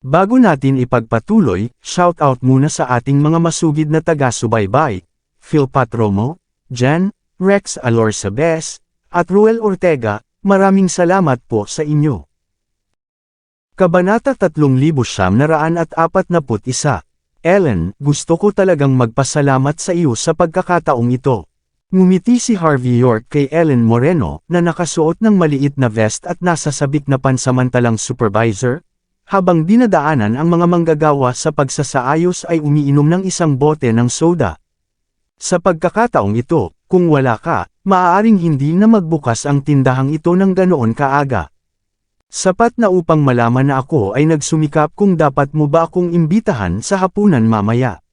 Bago natin ipagpatuloy, shoutout muna sa ating mga masugid na taga-subaybay, Phil Patromo, Jan, Rex Alorsabes, at Ruel Ortega, maraming salamat po sa inyo. Kabanata 3941. Ellen, gusto ko talagang magpasalamat sa iyo sa pagkakataong ito. Ngumiti si Harvey York kay Ellen Moreno na nakasuot ng maliit na vest at nasa sabik na pansamantalang supervisor, habang dinadaanan ang mga manggagawa sa pagsasaayos ay umiinom ng isang bote ng soda. Sa pagkakataong ito, kung wala ka, maaaring hindi na magbukas ang tindahang ito ng ganoon kaaga. Sapat na upang malaman na ako ay nagsumikap kung dapat mo ba akong imbitahan sa hapunan mamaya.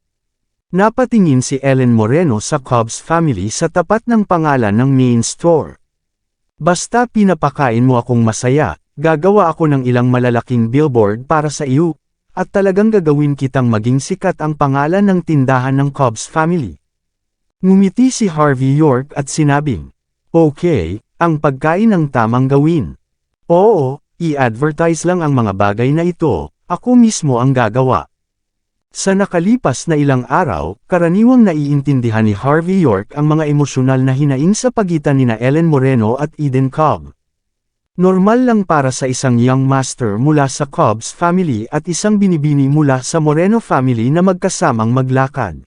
Napatingin si Ellen Moreno sa Cobbs family sa tapat ng pangalan ng main store. Basta pinapakain mo akong masaya, gagawa ako ng ilang malalaking billboard para sa iyo, at talagang gagawin kitang maging sikat ang pangalan ng tindahan ng Cobbs family. Ngumiti si Harvey York at sinabing, "Okay, ang pagkain ang tamang gawin. Oo, i-advertise lang ang mga bagay na ito, ako mismo ang gagawa." Sa nakalipas na ilang araw, karaniwang naiintindihan ni Harvey York ang mga emosyonal na hinaing sa pagitan nina Ellen Moreno at Eden Cobb. Normal lang para sa isang young master mula sa Cobbs family at isang binibini mula sa Moreno family na magkasamang maglakad.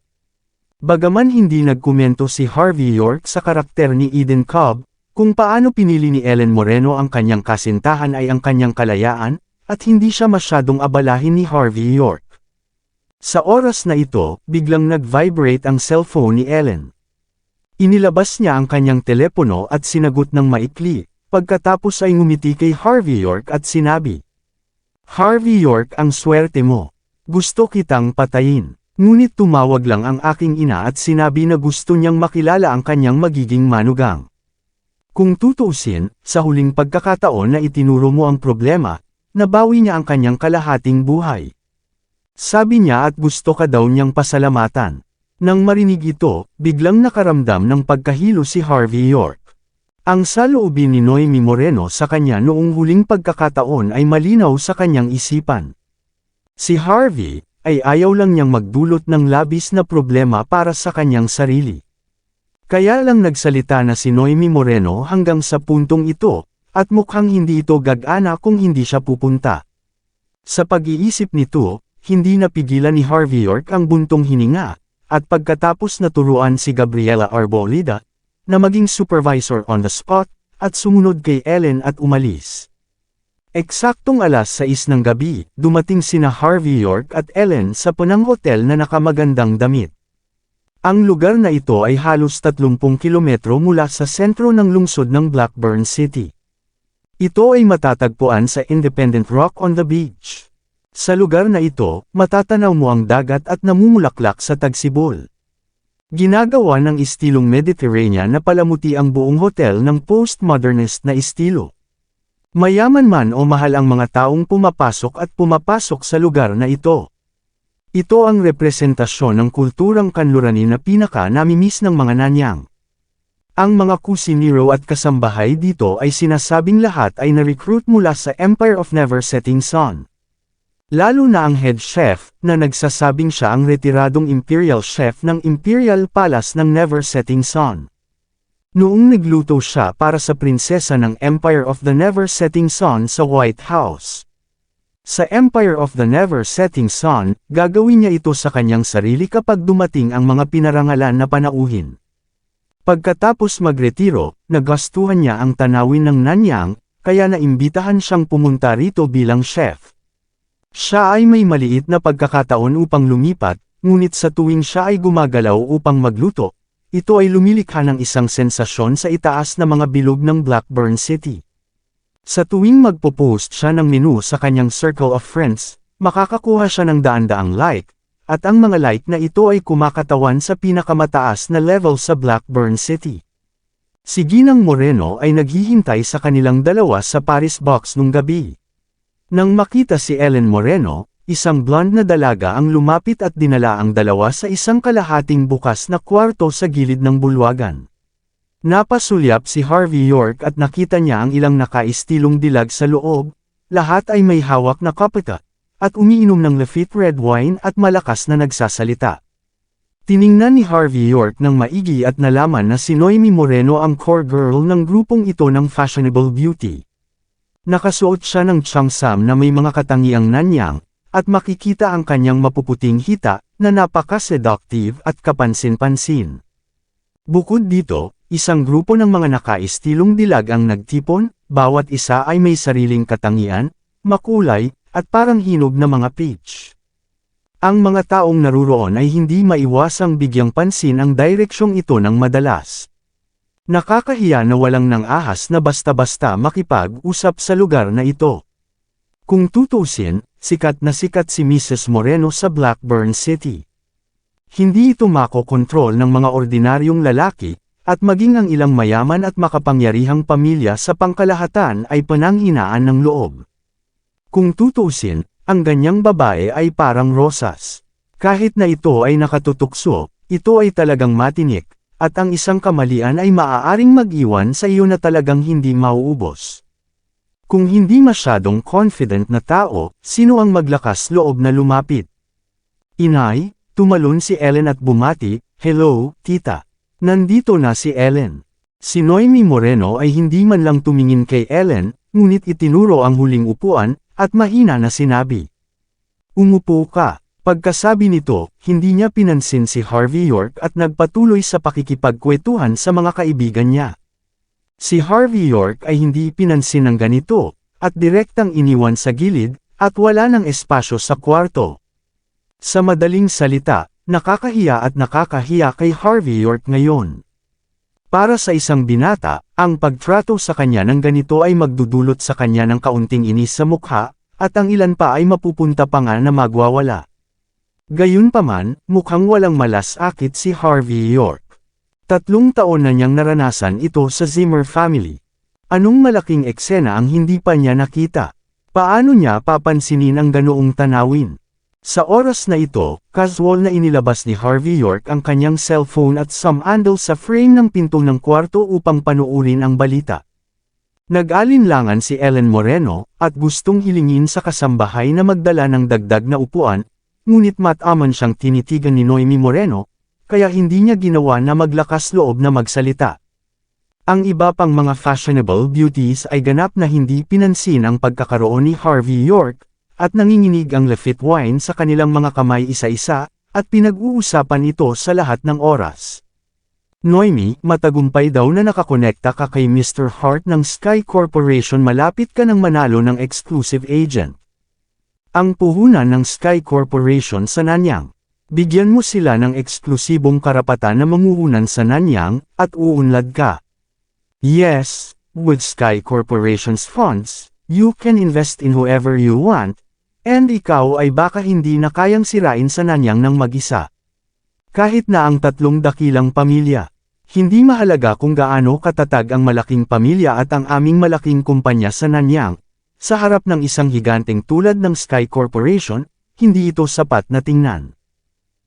Bagaman hindi nagkomento si Harvey York sa karakter ni Eden Cobb, kung paano pinili ni Ellen Moreno ang kanyang kasintahan ay ang kanyang kalayaan, at hindi siya masyadong abalahin ni Harvey York. Sa oras na ito, biglang nag-vibrate ang cellphone ni Ellen. Inilabas niya ang kanyang telepono at sinagot ng maikli, pagkatapos ay ngumiti kay Harvey York at sinabi, "Harvey York, ang swerte mo. Gusto kitang patayin." Ngunit tumawag lang ang aking ina at sinabi na gusto niyang makilala ang kanyang magiging manugang. Kung tutuusin, sa huling pagkakataon na itinuro mo ang problema, nabawi niya ang kanyang kalahating buhay. Sabi niya at gusto ka daw niyang pasalamatan. Nang marinig ito, biglang nakaramdam ng pagkahilo si Harvey York. Ang saloobin ni Noemi Moreno sa kanya noong huling pagkakataon ay malinaw sa kanyang isipan. Si Harvey ay ayaw lang niyang magdulot ng labis na problema para sa kanyang sarili. Kaya lang nagsalita na si Noemi Moreno hanggang sa puntong ito, at mukhang hindi ito gagana kung hindi siya pupunta. Sa pag-iisip nito, hindi napigilan ni Harvey York ang buntong hininga, at pagkatapos naturuan si Gabriela Arboleda, na maging supervisor on the spot, at sumunod kay Ellen at umalis. Eksaktong alas 6 ng gabi, dumating sina Harvey York at Ellen sa punang hotel na nakamagandang damit. Ang lugar na ito ay halos 30 kilometro mula sa sentro ng lungsod ng Blackburn City. Ito ay matatagpuan sa Independent Rock on the Beach. Sa lugar na ito, matatanaw mo ang dagat at namumulaklak sa tagsibol. Ginagawa ng istilong Mediterranean na palamuti ang buong hotel ng postmodernist na estilo. Mayaman man o mahal ang mga taong pumapasok sa lugar na ito. Ito ang representasyon ng kulturang kanluranin na pinaka-namimiss ng mga nanyang. Ang mga kusinero at kasambahay dito ay sinasabing lahat ay na-recruit mula sa Empire of Never Setting Sun. Lalo na ang head chef, na nagsasabing siya ang retiradong imperial chef ng Imperial Palace ng Never Setting Sun. Noong nagluto siya para sa prinsesa ng Empire of the Never Setting Sun sa White House. Sa Empire of the Never Setting Sun, gagawin niya ito sa kanyang sarili kapag dumating ang mga pinarangalan na panauhin. Pagkatapos magretiro, nagastuhan niya ang tanawin ng nanyang, kaya naimbitahan siyang pumunta rito bilang chef. Siya ay may maliit na pagkakataon upang lumipat, ngunit sa tuwing siya ay gumagalaw upang magluto, ito ay lumilikha ng isang sensasyon sa itaas na mga bilog ng Blackburn City. Sa tuwing magpo-post siya ng menu sa kanyang circle of friends, makakakuha siya ng daan-daang like, at ang mga like na ito ay kumakatawan sa pinakamataas na level sa Blackburn City. Si Ginang Moreno ay naghihintay sa kanilang dalawa sa Paris Box nung gabi. Nang makita si Ellen Moreno, isang blonde na dalaga ang lumapit at dinala ang dalawa sa isang kalahating bukas na kwarto sa gilid ng bulwagan. Napasulyap si Harvey York at nakita niya ang ilang nakaistilong dilag sa loob, lahat ay may hawak na kopeta, at umiinom ng Lafite red wine at malakas na nagsasalita. Tiningnan ni Harvey York ng maigi at nalaman na si Noemi Moreno ang core girl ng grupong ito ng fashionable beauty. Nakasuot siya ng cheongsam na may mga katangiang nanyang, at makikita ang kanyang mapuputing hita, na napaka-seductive at kapansin-pansin. Bukod dito, isang grupo ng mga nakaistilong dilag ang nagtipon, bawat isa ay may sariling katangian, makulay, at parang hinog na mga peach. Ang mga taong naruroon ay hindi maiwasang bigyang pansin ang direksyong ito ng madalas. Nakakahiya na walang nang ahas na basta-basta makipag-usap sa lugar na ito. Kung tutusin, sikat na sikat si Mrs. Moreno sa Blackburn City. Hindi ito makokontrol ng mga ordinaryong lalaki, at maging ang ilang mayaman at makapangyarihang pamilya sa pangkalahatan ay pananghinaan ng loob. Kung tutusin, ang ganyang babae ay parang rosas. Kahit na ito ay nakatutukso, ito ay talagang matinik, at ang isang kamalian ay maaaring mag-iwan sa iyo na talagang hindi mauubos. Kung hindi masyadong confident na tao, sino ang maglakas loob na lumapit? Inay, tumalon si Ellen at bumati, "Hello, tita." Nandito na si Ellen. Si Noemi Moreno ay hindi man lang tumingin kay Ellen, ngunit itinuro ang huling upuan, at mahina na sinabi, "Umupo ka." Pagkasabi nito, hindi niya pinansin si Harvey York at nagpatuloy sa pakikipagkwetuhan sa mga kaibigan niya. Si Harvey York ay hindi pinansin ng ganito, at direktang iniwan sa gilid, at wala ng espasyo sa kwarto. Sa madaling salita, nakakahiya at nakakahiya kay Harvey York ngayon. Para sa isang binata, ang pagtrato sa kanya ng ganito ay magdudulot sa kanya ng kaunting inis sa mukha, at ang ilan pa ay mapupunta pa nga na magwawala. Gayunpaman, mukhang walang malasakit si Harvey York. 3 taon na niyang naranasan ito sa Zimmer family. Anong malaking eksena ang hindi pa niya nakita? Paano niya papansinin ang ganoong tanawin? Sa oras na ito, casual na inilabas ni Harvey York ang kanyang cellphone at sumandal sa frame ng pinto ng kwarto upang panuurin ang balita. Nag-alinlangan si Ellen Moreno, at gustong hilingin sa kasambahay na magdala ng dagdag na upuan, ngunit mataman siyang tinitigan ni Noemi Moreno, kaya hindi niya ginawa na maglakas loob na magsalita. Ang iba pang mga fashionable beauties ay ganap na hindi pinansin ang pagkakaroon ni Harvey York, at nanginginig ang Lafite wine sa kanilang mga kamay isa-isa, at pinag-uusapan ito sa lahat ng oras. "Noemi, matagumpay daw na nakakonekta ka kay Mr. Hart ng Sky Corporation, malapit ka ng manalo ng exclusive agent. Ang puhunan ng Sky Corporation sa Nanyang. Bigyan mo sila ng eksklusibong karapatan na manguhunan sa Nanyang, at uunlad ka. Yes, with Sky Corporation's funds, you can invest in whoever you want, and ikaw ay baka hindi na kayang sirain sa Nanyang ng mag-isa. Kahit na ang 3 dakilang pamilya. Hindi mahalaga kung gaano katatag ang malaking pamilya at ang aming malaking kumpanya sa Nanyang. Sa harap ng isang higanteng tulad ng Sky Corporation, hindi ito sapat na tingnan.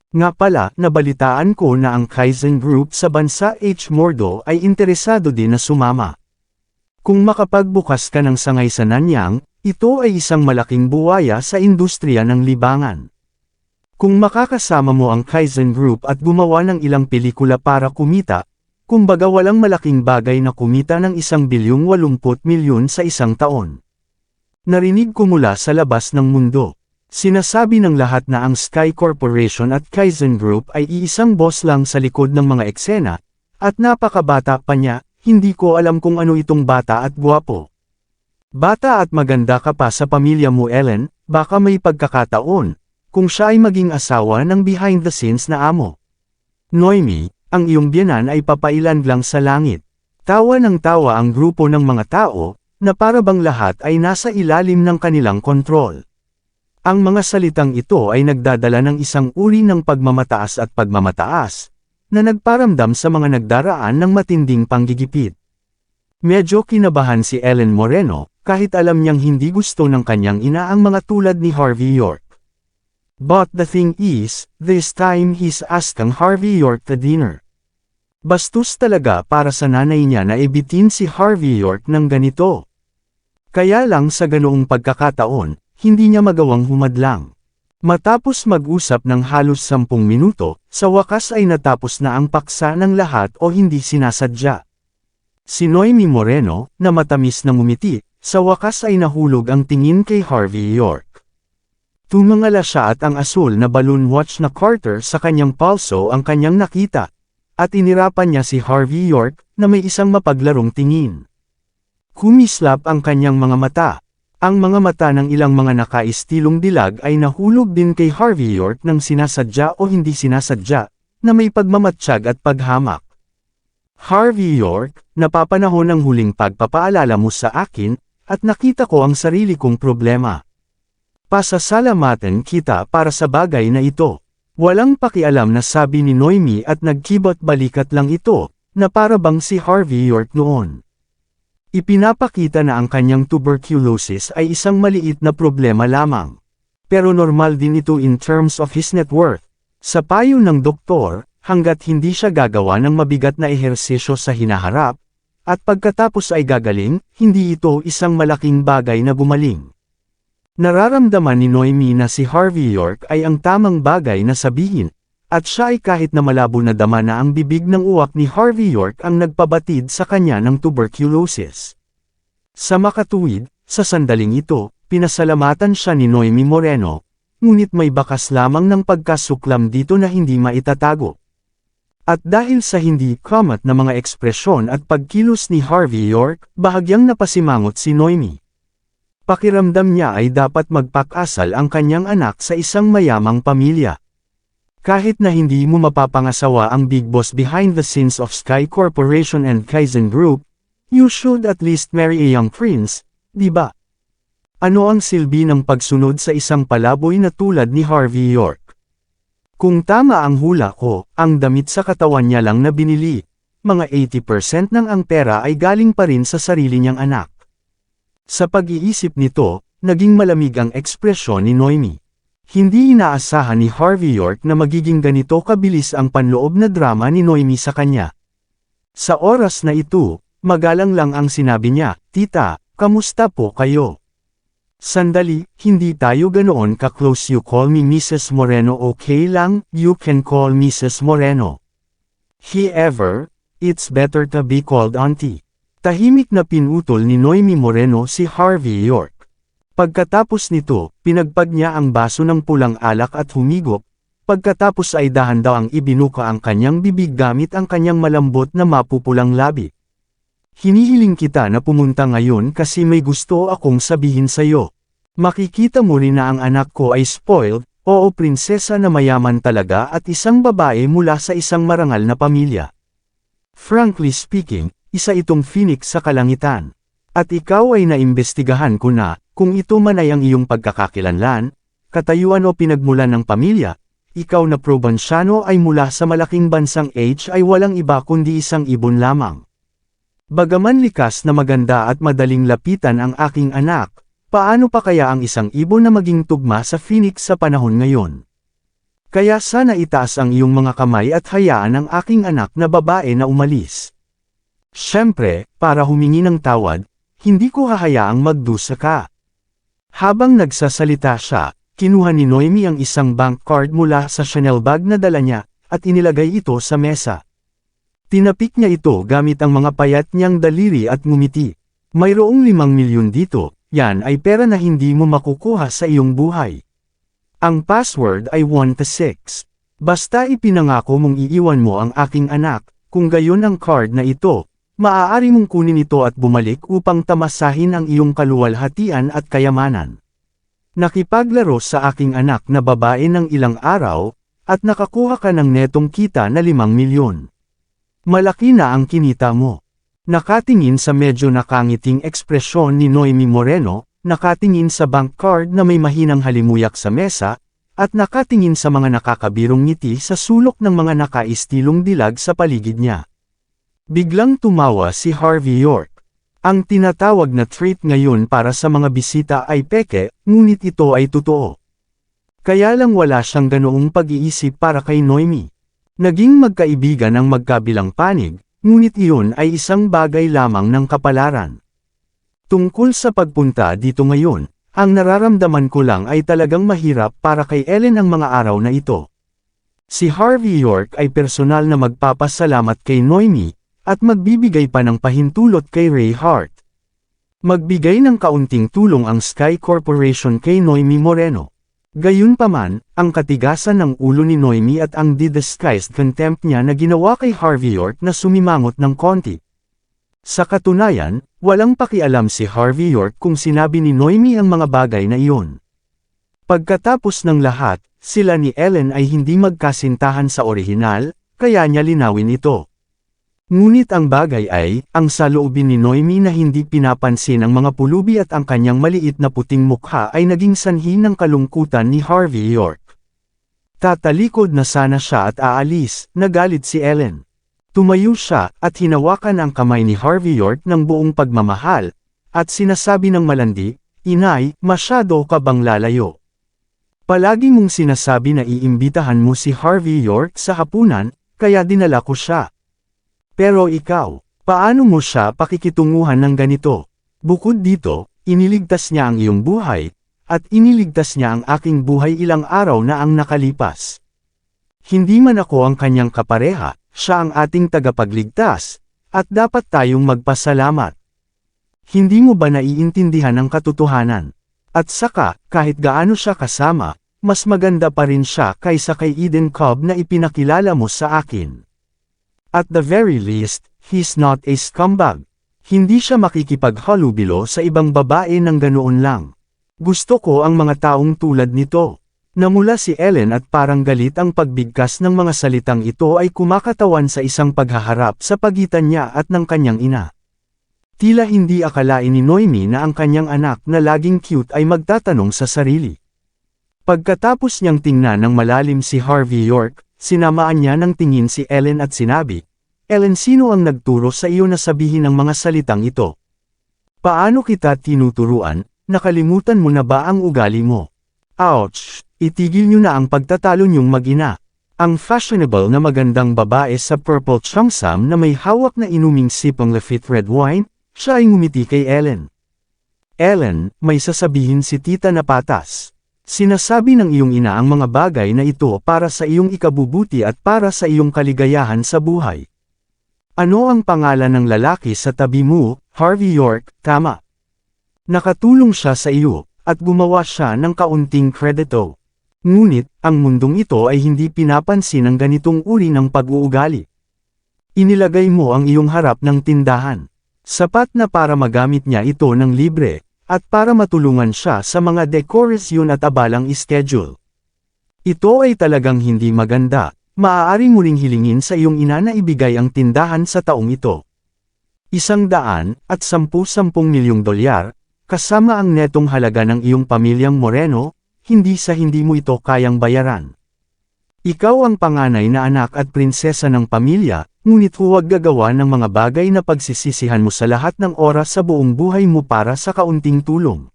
Nga pala, nabalitaan ko na ang Kaizen Group sa bansa H. Mordo ay interesado din na sumama. Kung makapagbukas ka ng sangay sa Nanyang, ito ay isang malaking buwaya sa industriya ng libangan. Kung makakasama mo ang Kaizen Group at gumawa ng ilang pelikula para kumita, kumbaga walang malaking bagay na kumita ng 1.80 bilyon sa isang taon. Narinig ko mula sa labas ng mundo. Sinasabi ng lahat na ang Sky Corporation at Kaizen Group ay iisang boss lang sa likod ng mga eksena, at napakabata pa niya, hindi ko alam kung ano itong bata at gwapo. Bata at maganda ka pa sa pamilya mo, Ellen, baka may pagkakataon, kung siya ay maging asawa ng behind the scenes na amo. Noemi, ang iyong biyenan ay papailan lang sa langit. Tawa ng tawa ang grupo ng mga tao, na para bang lahat ay nasa ilalim ng kanilang kontrol. Ang mga salitang ito ay nagdadala ng isang uri ng pagmamataas at pagmamataas, na nagparamdam sa mga nagdaraan ng matinding panggigipit. Medyo kinabahan si Ellen Moreno, kahit alam niyang hindi gusto ng kanyang ina ang mga tulad ni Harvey York. But the thing is, this time he's asking Harvey York to dinner. Bastos talaga para sa nanay niya na ibitin si Harvey York ng ganito. Kaya lang sa ganoong pagkakataon, hindi niya magawang humadlang. Matapos mag-usap ng halos 10 minuto, sa wakas ay natapos na ang paksa ng lahat o hindi sinasadya. Si Noemi Moreno, na matamis na ngumiti, sa wakas ay nahulog ang tingin kay Harvey York. Tumangala siya at ang asul na balloon watch na Carter sa kanyang palso ang kanyang nakita, at inirapan niya si Harvey York, na may isang mapaglarong tingin. Kumislap ang kanyang mga mata. Ang mga mata ng ilang mga nakaistilong dilag ay nahulog din kay Harvey York ng sinasadya o hindi sinasadya, na may pagmamatsyag at paghamak. Harvey York, napapanahon ang huling pagpapaalala mo sa akin, at nakita ko ang sarili kong problema. Pasasalamatan kita para sa bagay na ito. Walang pakialam na sabi ni Noemi at nagkibot balikat lang ito, na para bang si Harvey York noon. Ipinapakita na ang kanyang tuberculosis ay isang maliit na problema lamang. Pero normal din ito in terms of his net worth. Sa payo ng doktor, hanggat hindi siya gagawa ng mabigat na ehersisyo sa hinaharap, at pagkatapos ay gagaling, hindi ito isang malaking bagay na gumaling. Nararamdaman ni Noemi na si Harvey York ay ang tamang bagay na sabihin, at siya ay kahit na malabo na dama na ang bibig ng uwak ni Harvey York ang nagpabatid sa kanya ng tuberculosis. Sa makatuwid, sa sandaling ito, pinasalamatan siya ni Noemi Moreno, ngunit may bakas lamang ng pagkasuklam dito na hindi maitatago. At dahil sa hindi kamat na mga ekspresyon at pagkilos ni Harvey York, bahagyang napasimangot si Noemi. Pakiramdam niya ay dapat magpakasal ang kanyang anak sa isang mayamang pamilya. Kahit na hindi mo mapapangasawa ang big boss behind the scenes of Sky Corporation and Kaizen Group, you should at least marry a young prince, di ba? Ano ang silbi ng pagsunod sa isang palaboy na tulad ni Harvey York? Kung tama ang hula ko, ang damit sa katawan niya lang na binili, mga 80% ng ang pera ay galing pa rin sa sarili niyang anak. Sa pag-iisip nito, naging malamig ang ekspresyon ni Noemi. Hindi inaasahan ni Harvey York na magiging ganito kabilis ang panloob na drama ni Noemi sa kanya. Sa oras na ito, magalang lang ang sinabi niya, "Tita, kamusta po kayo?" Sandali, hindi tayo ganoon ka-close. You call me Mrs. Moreno, okay lang? You can call Mrs. Moreno. It's better to be called auntie. Tahimik na pinutol ni Noemi Moreno si Harvey York. Pagkatapos nito, pinagpag niya ang baso ng pulang alak at humigop, pagkatapos ay dahan-dahang ibinuka ang kanyang bibig gamit ang kanyang malambot na mapupulang labi. Hinihiling kita na pumunta ngayon kasi may gusto akong sabihin sa'yo. Makikita mo rin na ang anak ko ay spoiled, oo, prinsesa na mayaman talaga at isang babae mula sa isang marangal na pamilya. Frankly speaking, isa itong phoenix sa kalangitan. At ikaw ay naimbestigahan ko na, kung ito man ay ang iyong pagkakakilanlan, katayuan o pinagmulan ng pamilya, ikaw na probinsyano ay mula sa malaking bansang H ay walang iba kundi isang ibon lamang. Bagaman likas na maganda at madaling lapitan ang aking anak, paano pa kaya ang isang ibon na maging tugma sa phoenix sa panahon ngayon? Kaya sana itaas ang iyong mga kamay at hayaan ang aking anak na babae na umalis. Siyempre, para humingi ng tawad, hindi ko hahayaang magdusa ka. Habang nagsasalita siya, kinuha ni Noemi ang isang bank card mula sa Chanel bag na dala niya, at inilagay ito sa mesa. Tinapik niya ito gamit ang mga payat niyang daliri at ngumiti. Mayroong 5 milyon dito, yan ay pera na hindi mo makukuha sa iyong buhay. Ang password ay 1 to 6. Basta ipinangako mong iiwan mo ang aking anak, kung gayon ang card na ito, maaari mong kunin ito at bumalik upang tamasahin ang iyong kaluwalhatian at kayamanan. Nakipaglaro sa aking anak na babae ng ilang araw, at nakakuha ka ng netong kita na 5 milyon. Malaki na ang kinita mo. Nakatingin sa medyo nakangiting ekspresyon ni Noemi Moreno, nakatingin sa bank card na may mahinang halimuyak sa mesa, at nakatingin sa mga nakakabirong ngiti sa sulok ng mga nakaistilong dilag sa paligid niya. Biglang tumawa si Harvey York. Ang tinatawag na treat ngayon para sa mga bisita ay peke, ngunit ito ay totoo. Kaya lang wala siyang ganoong pag-iisip para kay Noemi. Naging magkaibigan ang magkabilang panig, ngunit iyon ay isang bagay lamang ng kapalaran. Tungkol sa pagpunta dito ngayon, ang nararamdaman ko lang ay talagang mahirap para kay Ellen ang mga araw na ito. Si Harvey York ay personal na magpapasalamat kay Noemi, at magbibigay pa ng pahintulot kay Ray Hart. Magbigay ng kaunting tulong ang Sky Corporation kay Noemi Moreno. Gayunpaman, ang katigasan ng ulo ni Noemi at ang disguised contempt niya na ginawa kay Harvey York na sumimangot ng konti. Sa katunayan, walang pakialam si Harvey York kung sinabi ni Noemi ang mga bagay na iyon. Pagkatapos ng lahat, sila ni Ellen ay hindi magkasintahan sa orihinal, kaya niya linawin ito. Ngunit ang bagay ay, ang saloobin ni Noemi na hindi pinapansin ang mga pulubi at ang kanyang maliit na puting mukha ay naging sanhi ng kalungkutan ni Harvey York. Tatalikod na sana siya at aalis, nagalit si Ellen. Tumayo siya at hinawakan ang kamay ni Harvey York ng buong pagmamahal, at sinasabi ng malandi, "Inay, masyado ka bang lalayo? Palagi mong sinasabi na iimbitahan mo si Harvey York sa hapunan, kaya dinala ko siya. Pero ikaw, paano mo siya pakikitunguhan ng ganito? Bukod dito, iniligtas niya ang iyong buhay, at iniligtas niya ang aking buhay ilang araw na ang nakalipas. Hindi man ako ang kanyang kapareha, siya ang ating tagapagligtas, at dapat tayong magpasalamat. Hindi mo ba naiintindihan ang katotohanan? At saka, kahit gaano siya kasama, mas maganda pa rin siya kaysa kay Eden Cobb na ipinakilala mo sa akin. At the very least, he's not a scumbag. Hindi siya makikipaghalubilo sa ibang babae ng ganoon lang. Gusto ko ang mga taong tulad nito." Namula si Ellen at parang galit ang pagbigkas ng mga salitang ito ay kumakatawan sa isang paghaharap sa pagitan niya at ng kanyang ina. Tila hindi akalain ni Noemi na ang kanyang anak na laging cute ay magtatanong sa sarili. Pagkatapos niyang tingnan ng malalim si Harvey York, sinamaan niya ng tingin si Ellen at sinabi, "Ellen, sino ang nagturo sa iyo na sabihin ang mga salitang ito? Paano kita tinuturuan? Nakalimutan mo na ba ang ugali mo? Ouch! Itigil niyo na ang pagtatalo niyong mag-ina." Ang fashionable na magandang babae sa purple cheongsam na may hawak na inuming sipong Lafite red wine, siya ay ngumiti kay Ellen. "Ellen, may sasabihin si tita na patas. Sinasabi ng iyong ina ang mga bagay na ito para sa iyong ikabubuti at para sa iyong kaligayahan sa buhay. Ano ang pangalan ng lalaki sa tabi mo, Harvey York, tama? Nakatulong siya sa iyo, at gumawa siya ng kaunting kredito. Ngunit, ang mundong ito ay hindi pinapansin ang ganitong uri ng pag-uugali. Inilagay mo ang iyong harap ng tindahan. Sapat na para magamit niya ito ng libre, at para matulungan siya sa mga dekorasyon at abalang schedule. Ito ay talagang hindi maganda. Maaari mo ring hilingin sa iyong ina na ibigay ang tindahan sa taong ito. 110 at 10 milyong dolyar, kasama ang netong halaga ng iyong pamilyang Moreno, hindi sa hindi mo ito kayang bayaran. Ikaw ang panganay na anak at prinsesa ng pamilya, ngunit huwag gagawa ng mga bagay na pagsisisihan mo sa lahat ng oras sa buong buhay mo para sa kaunting tulong.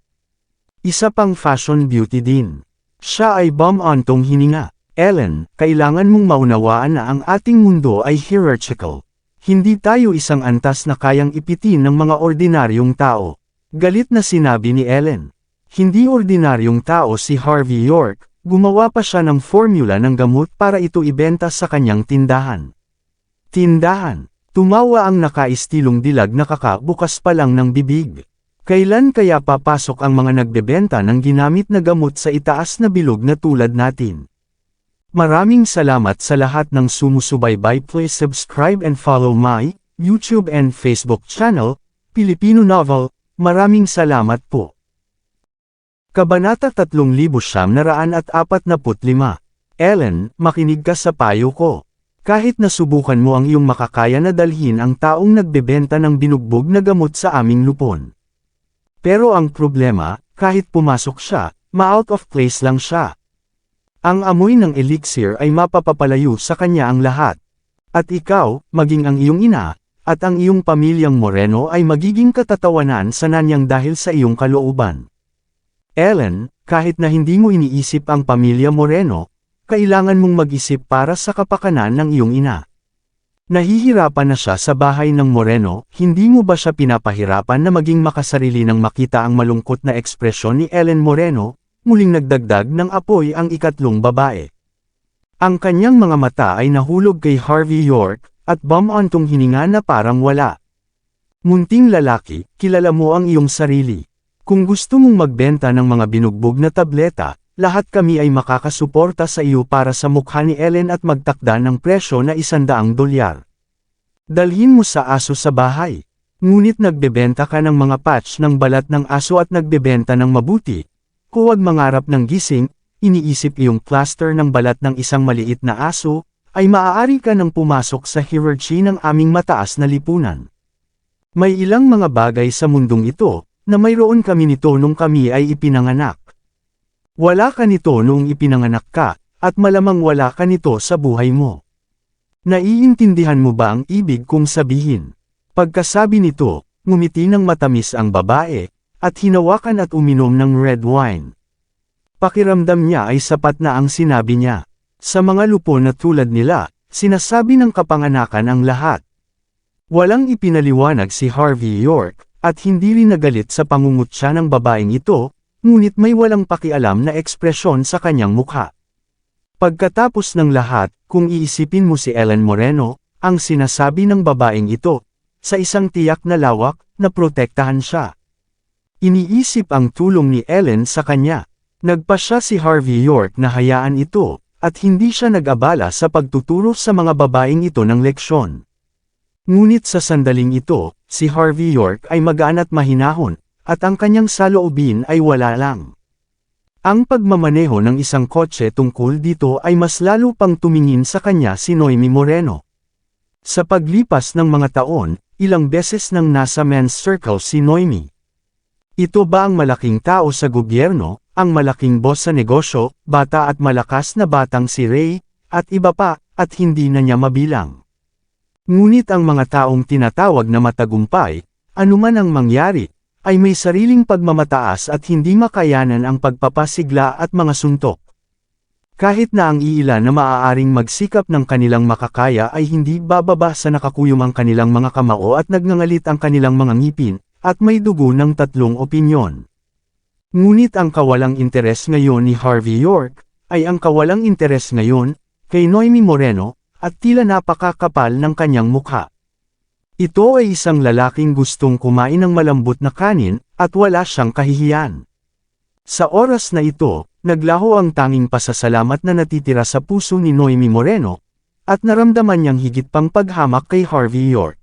Isa pang fashion beauty din. Siya ay bum-ontong hininga. Ellen, kailangan mong maunawaan na ang ating mundo ay hierarchical. Hindi tayo isang antas na kayang ipitin ng mga ordinaryong tao. Galit na sinabi ni Ellen. Hindi ordinaryong tao si Harvey York, gumawa pa siya ng formula ng gamot para ito ibenta sa kanyang tindahan. Tindahan. Tumawa ang nakaistilong dilag na kakabukas pa lang ng bibig. Kailan kaya papasok ang mga nagbebenta ng ginamit na gamot sa itaas na bilog na tulad natin? Maraming salamat sa lahat ng sumusubaybay. Please subscribe and follow my YouTube and Facebook channel, Pilipino Novel. Maraming salamat po. Kabanata 3945. Ellen, makinig ka sa payo ko. Kahit nasubukan mo ang iyong makakaya na dalhin ang taong nagbebenta ng binugbog na gamot sa aming lupon. Pero ang problema, kahit pumasok siya, ma-out of place lang siya. Ang amoy ng elixir ay mapapapalayo sa kanya ang lahat. At ikaw, maging ang iyong ina, at ang iyong pamilyang Moreno ay magiging katatawanan sa nanyang dahil sa iyong kalooban. Ellen, kahit na hindi mo iniisip ang pamilya Moreno, kailangan mong mag-isip para sa kapakanan ng iyong ina. Nahihirapan na siya sa bahay ng Moreno, hindi mo ba siya pinapahirapan na maging makasarili nang makita ang malungkot na ekspresyon ni Ellen Moreno, muling nagdagdag ng apoy ang ikatlong babae. Ang kanyang mga mata ay nahulog kay Harvey York, at bumantong hininga na parang wala. Munting lalaki, kilala mo ang iyong sarili. Kung gusto mong magbenta ng mga binugbog na tableta, lahat kami ay makakasuporta sa iyo para sa mukha ni Ellen at magtakda ng presyo na $100. Dalhin mo sa aso sa bahay. Ngunit nagbebenta ka ng mga patch ng balat ng aso at nagbebenta ng mabuti. Huwag mangarap ng gising, iniisip iyong plaster ng balat ng isang maliit na aso, ay maaari ka nang pumasok sa hierarchy ng aming mataas na lipunan. May ilang mga bagay sa mundong ito, na mayroon kami nito nung kami ay ipinanganak. Wala ka nito noong ipinanganak ka, at malamang wala ka nito sa buhay mo. Naiintindihan mo ba ang ibig kong sabihin? Pagkasabi nito, ngumiti ng matamis ang babae, at hinawakan at uminom ng red wine. Pakiramdam niya ay sapat na ang sinabi niya. Sa mga lupo na tulad nila, sinasabi ng kapanganakan ang lahat. Walang ipinaliwanag si Harvey York, at hindi rin nagalit sa pangungutya ng babaeng ito, ngunit may walang pakialam na ekspresyon sa kanyang mukha. Pagkatapos ng lahat, kung iisipin mo si Ellen Moreno, ang sinasabi ng babaeng ito, sa isang tiyak na lawak, na protektahan siya. Iniisip ang tulong ni Ellen sa kanya. Nagpasya si Harvey York na hayaan ito, at hindi siya nag-abala sa pagtuturo sa mga babaeng ito ng leksyon. Ngunit sa sandaling ito, si Harvey York ay magaan at mahinahon, at ang kanyang saloobin ay wala lang. Ang pagmamaneho ng isang kotse tungkol dito ay mas lalo pang tumingin sa kanya si Noemi Moreno. Sa paglipas ng mga taon, ilang beses nang nasa men's circle si Noemi. Ito ba ang malaking tao sa gobyerno, ang malaking boss sa negosyo, bata at malakas na batang si Ray, at iba pa, at hindi na niya mabilang. Ngunit ang mga taong tinatawag na matagumpay, anuman ang mangyari, ay may sariling pagmamataas at hindi makayanan ang pagpapasigla at mga suntok. Kahit na ang iilan na maaaring magsikap ng kanilang makakaya ay hindi bababa sa nakakuyom ang kanilang mga kamao at nagngangalit ang kanilang mga ngipin, at may dugo ng tatlong opinyon. Ngunit ang kawalang interes ngayon ni Harvey York, ay ang kawalang interes ngayon, kay Noemi Moreno, at tila napakakapal ng kanyang mukha. Ito ay isang lalaking gustong kumain ng malambot na kanin, at wala siyang kahihiyan. Sa oras na ito, naglaho ang tanging pasasalamat na natitira sa puso ni Noemi Moreno, at naramdaman niyang higit pang paghamak kay Harvey York.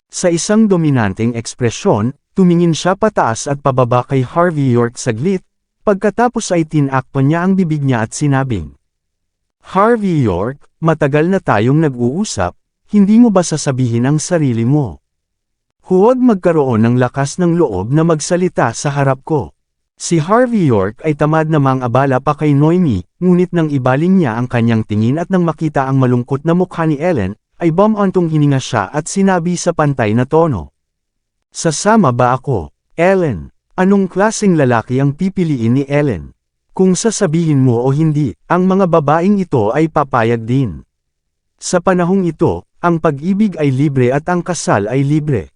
Sa isang dominanteng ekspresyon, tumingin siya pataas at pababa kay Harvey York saglit, pagkatapos ay tinakpan niya ang bibig niya at sinabing, Harvey York, matagal na tayong nag-uusap, hindi mo ba sasabihin ang sarili mo? Huwag magkaroon ng lakas ng loob na magsalita sa harap ko. Si Harvey York ay tamad na mang-abala pa kay Noemi, ngunit nang ibaling niya ang kanyang tingin at nang makita ang malungkot na mukha ni Ellen, ay bumantong hininga siya at sinabi sa pantay na tono. Sasama ba ako, Ellen? Anong klaseng lalaki ang pipiliin ni Ellen? Kung sasabihin mo o hindi, ang mga babaeng ito ay papayag din. Sa panahong ito, ang pag-ibig ay libre at ang kasal ay libre.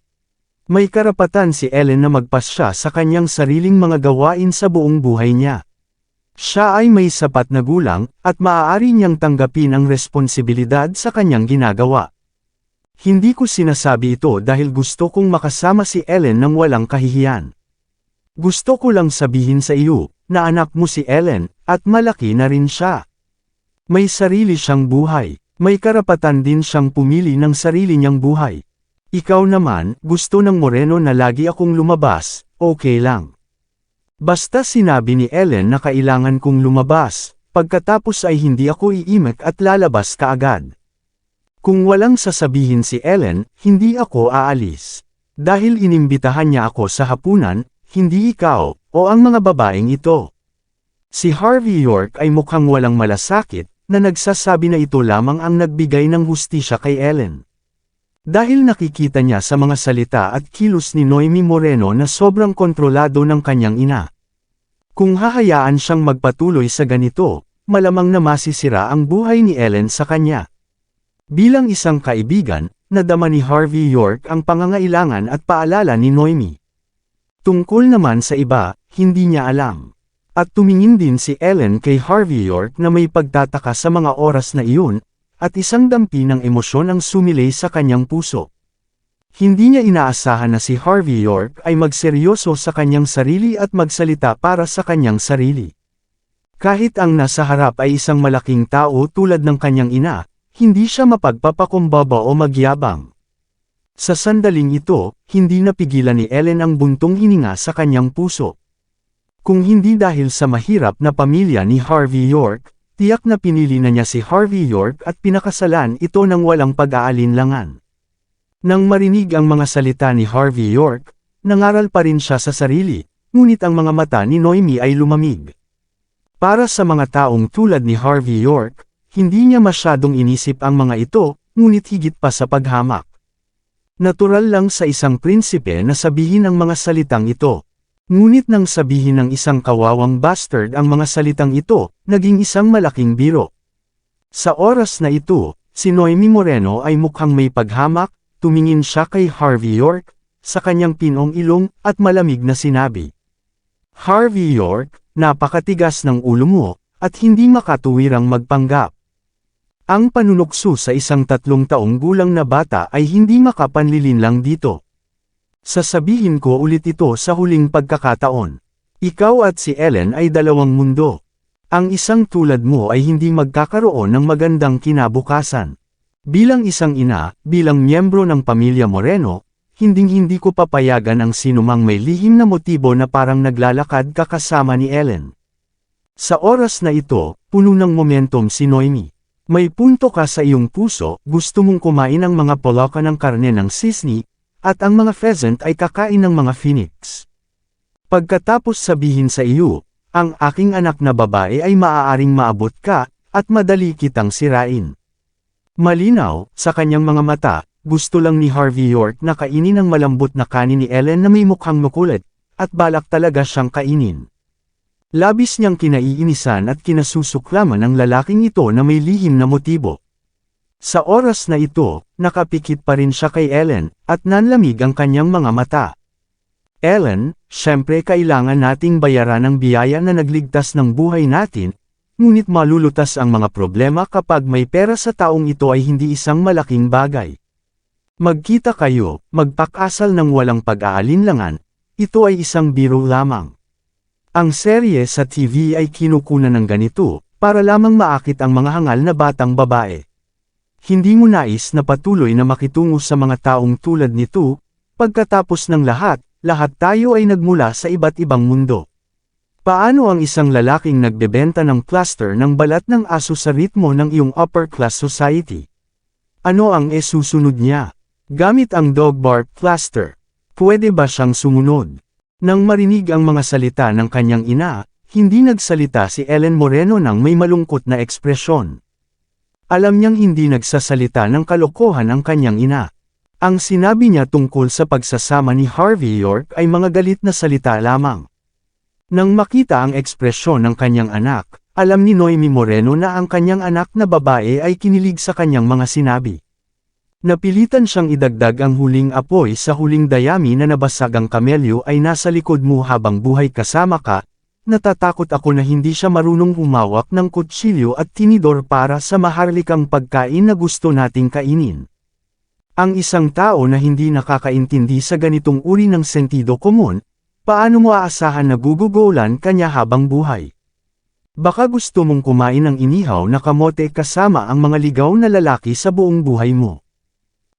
May karapatan si Ellen na magpasya sa kanyang sariling mga gawain sa buong buhay niya. Siya ay may sapat na gulang, at maaari niyang tanggapin ang responsibilidad sa kanyang ginagawa. Hindi ko sinasabi ito dahil gusto kong makasama si Ellen nang walang kahihiyan. Gusto ko lang sabihin sa iyo, na anak mo si Ellen, at malaki na rin siya. May sarili siyang buhay, may karapatan din siyang pumili ng sarili niyang buhay. Ikaw naman, gusto ng Moreno na lagi akong lumabas, okay lang. Basta sinabi ni Ellen na kailangan kong lumabas, pagkatapos ay hindi ako iimek at lalabas kaagad. Kung walang sasabihin si Ellen, hindi ako aalis. Dahil inimbitahan niya ako sa hapunan, hindi ikaw, o ang mga babaeng ito. Si Harvey York ay mukhang walang malasakit, na nagsasabi na ito lamang ang nagbigay ng hustisya kay Ellen. Dahil nakikita niya sa mga salita at kilos ni Noemi Moreno na sobrang kontrolado ng kanyang ina. Kung hahayaan siyang magpatuloy sa ganito, malamang na masisira ang buhay ni Ellen sa kanya. Bilang isang kaibigan, nadama ni Harvey York ang pangangailangan at paalala ni Noemi. Tungkol naman sa iba, hindi niya alam. At tumingin din si Ellen kay Harvey York na may pagtataka sa mga oras na iyon, at isang dampi ng emosyon ang sumilay sa kanyang puso. Hindi niya inaasahan na si Harvey York ay magseryoso sa kanyang sarili at magsalita para sa kanyang sarili. Kahit ang nasa harap ay isang malaking tao tulad ng kanyang ina, hindi siya mapagpapakumbaba o magyabang. Sa sandaling ito, hindi napigilan ni Ellen ang buntong hininga sa kanyang puso. Kung hindi dahil sa mahirap na pamilya ni Harvey York, tiyak na pinili na niya si Harvey York at pinakasalan ito ng walang pag-aalinlangan. Nang marinig ang mga salita ni Harvey York, nangaral pa rin siya sa sarili, ngunit ang mga mata ni Noemi ay lumamig. Para sa mga taong tulad ni Harvey York, hindi niya masyadong inisip ang mga ito, ngunit higit pa sa paghamak. Natural lang sa isang prinsipe na sabihin ang mga salitang ito. Ngunit nang sabihin ng isang kawawang bastard ang mga salitang ito, naging isang malaking biro. Sa oras na ito, si Noemi Moreno ay mukhang may paghamak, tumingin siya kay Harvey York, sa kanyang pinong ilong, at malamig na sinabi. Harvey York, napakatigas ng ulo mo, at hindi makatuwirang magpanggap. Ang panunukso sa isang 3 taong gulang na bata ay hindi makapanlilinlang dito. Sasabihin ko ulit ito sa huling pagkakataon. Ikaw at si Ellen ay dalawang mundo. Ang isang tulad mo ay hindi magkakaroon ng magandang kinabukasan. Bilang isang ina, bilang miyembro ng pamilya Moreno, hinding-hindi ko papayagan ang sinumang may lihim na motibo na parang naglalakad kasama ni Ellen. Sa oras na ito, puno ng momentum si Noemi. May punto ka sa iyong puso, gusto mong kumain ng mga poloka ng karne ng sisni, at ang mga pheasant ay kakain ng mga phoenix. Pagkatapos sabihin sa iyo, ang aking anak na babae ay maaaring maabot ka, at madali kitang sirain. Malinaw, sa kanyang mga mata, gusto lang ni Harvey York na kainin ang malambot na kanin ni Ellen na may mukhang makulit, at balak talaga siyang kainin. Labis niyang kinaiinisan at kinasusuklaman ang lalaking ito na may lihim na motibo. Sa oras na ito, nakapikit pa rin siya kay Ellen, at nanlamig ang kanyang mga mata. Ellen, syempre kailangan nating bayaran ang biyaya na nagligtas ng buhay natin, ngunit malulutas ang mga problema kapag may pera sa taong ito ay hindi isang malaking bagay. Magkita kayo, magpakasal ng walang pag-aalinlangan, ito ay isang biro lamang. Ang serye sa TV ay kinukunan ng ganito, para lamang maakit ang mga hangal na batang babae. Hindi mo nais na patuloy na makitungo sa mga taong tulad nito, pagkatapos ng lahat tayo ay nagmula sa iba't ibang mundo. Paano ang isang lalaking nagbebenta ng plaster ng balat ng aso sa ritmo ng iyong upper-class society? Ano ang susunod niya? Gamit ang dog bark plaster. Pwede ba siyang sumunod? Nang marinig ang mga salita ng kanyang ina, hindi nagsalita si Ellen Moreno ng may malungkot na ekspresyon. Alam niyang hindi nagsasalita ng kalokohan ang kanyang ina. Ang sinabi niya tungkol sa pagsasama ni Harvey York ay mga galit na salita lamang. Nang makita ang ekspresyon ng kanyang anak, alam ni Noemi Moreno na ang kanyang anak na babae ay kinilig sa kanyang mga sinabi. Napilitan siyang idagdag ang huling apoy sa huling dayami na nabasag ang kamelyo ay nasa likod mo habang buhay kasama ka, natatakot ako na hindi siya marunong humawak ng kutsilyo at tinidor para sa maharlikang pagkain na gusto nating kainin. Ang isang tao na hindi nakakaintindi sa ganitong uri ng sentido komon, paano mo aasahan na gugugolan kanya habang buhay? Baka gusto mong kumain ng inihaw na kamote kasama ang mga ligaw na lalaki sa buong buhay mo.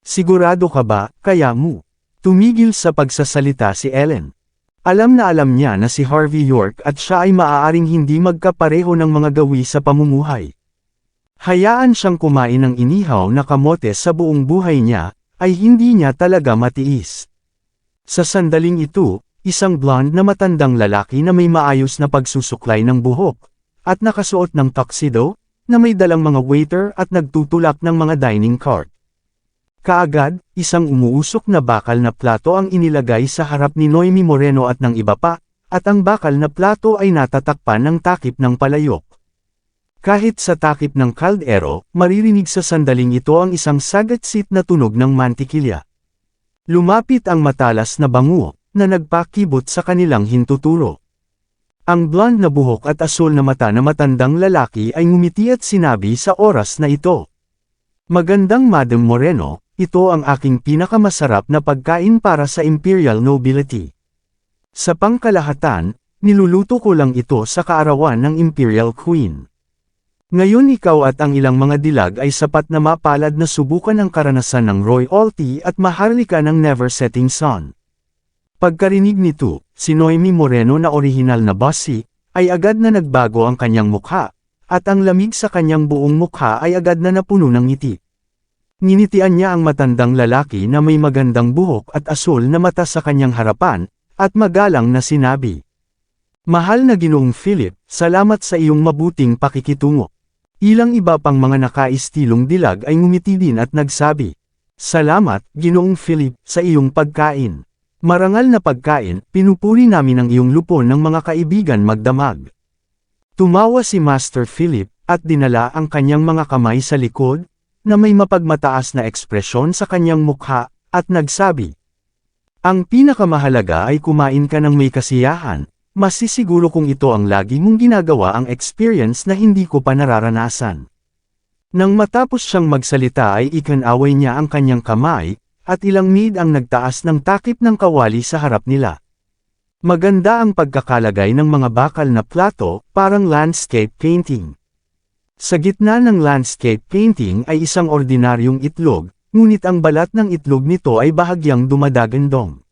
Sigurado ka ba, kaya mo? Tumigil sa pagsasalita si Ellen. Alam niya na si Harvey York at siya ay maaaring hindi magkapareho ng mga gawi sa pamumuhay. Hayaan siyang kumain ng inihaw na kamote sa buong buhay niya, ay hindi niya talaga matiis. Sa sandaling ito, isang blonde na matandang lalaki na may maayos na pagsusuklay ng buhok, at nakasuot ng tuxedo, na may dalang mga waiter at nagtutulak ng mga dining cart. Kaagad, isang umuusok na bakal na plato ang inilagay sa harap ni Noemi Moreno at ng iba pa, at ang bakal na plato ay natatakpan ng takip ng palayok. Kahit sa takip ng kaldero, maririnig sa sandaling ito ang isang sagatsit na tunog ng mantikilya. Lumapit ang matalas na bango, na nagpakibot sa kanilang hintuturo. Ang blonde na buhok at asul na mata na matandang lalaki ay ngumiti at sinabi sa oras na ito. Magandang Madam Moreno, ito ang aking pinakamasarap na pagkain para sa Imperial Nobility. Sa pangkalahatan, niluluto ko lang ito sa kaarawan ng Imperial Queen. Ngayon ikaw at ang ilang mga dilag ay sapat na mapalad na subukan ang karanasan ng royalty at maharlika ng never setting sun. Pagkarinig nito, si Noemi Moreno na orihinal na bossy, ay agad na nagbago ang kanyang mukha, at ang lamig sa kanyang buong mukha ay agad na napuno ng ngiti. Ninitian niya ang matandang lalaki na may magandang buhok at asul na mata sa kanyang harapan, at magalang na sinabi. Mahal na Ginoong Philip, salamat sa iyong mabuting pakikitungo. Ilang iba pang mga nakaistilong dilag ay ngumiti din at nagsabi. Salamat, Ginoong Philip, sa iyong pagkain. Marangal na pagkain, pinupuri namin ang iyong lupon ng mga kaibigan magdamag. Tumawa si Master Philip, at dinala ang kanyang mga kamay sa likod, na may mapagmataas na ekspresyon sa kanyang mukha, at nagsabi. Ang pinakamahalaga ay kumain ka ng may kasiyahan, masisiguro kung ito ang lagi mong ginagawa ang experience na hindi ko pa nararanasan. Nang matapos siyang magsalita ay ikinaway niya ang kanyang kamay, at ilang maid ang nagtaas ng takip ng kawali sa harap nila. Maganda ang pagkakalagay ng mga bakal na plato, parang landscape painting. Sa gitna ng landscape painting ay isang ordinaryong itlog, ngunit ang balat ng itlog nito ay bahagyang dumadagandong.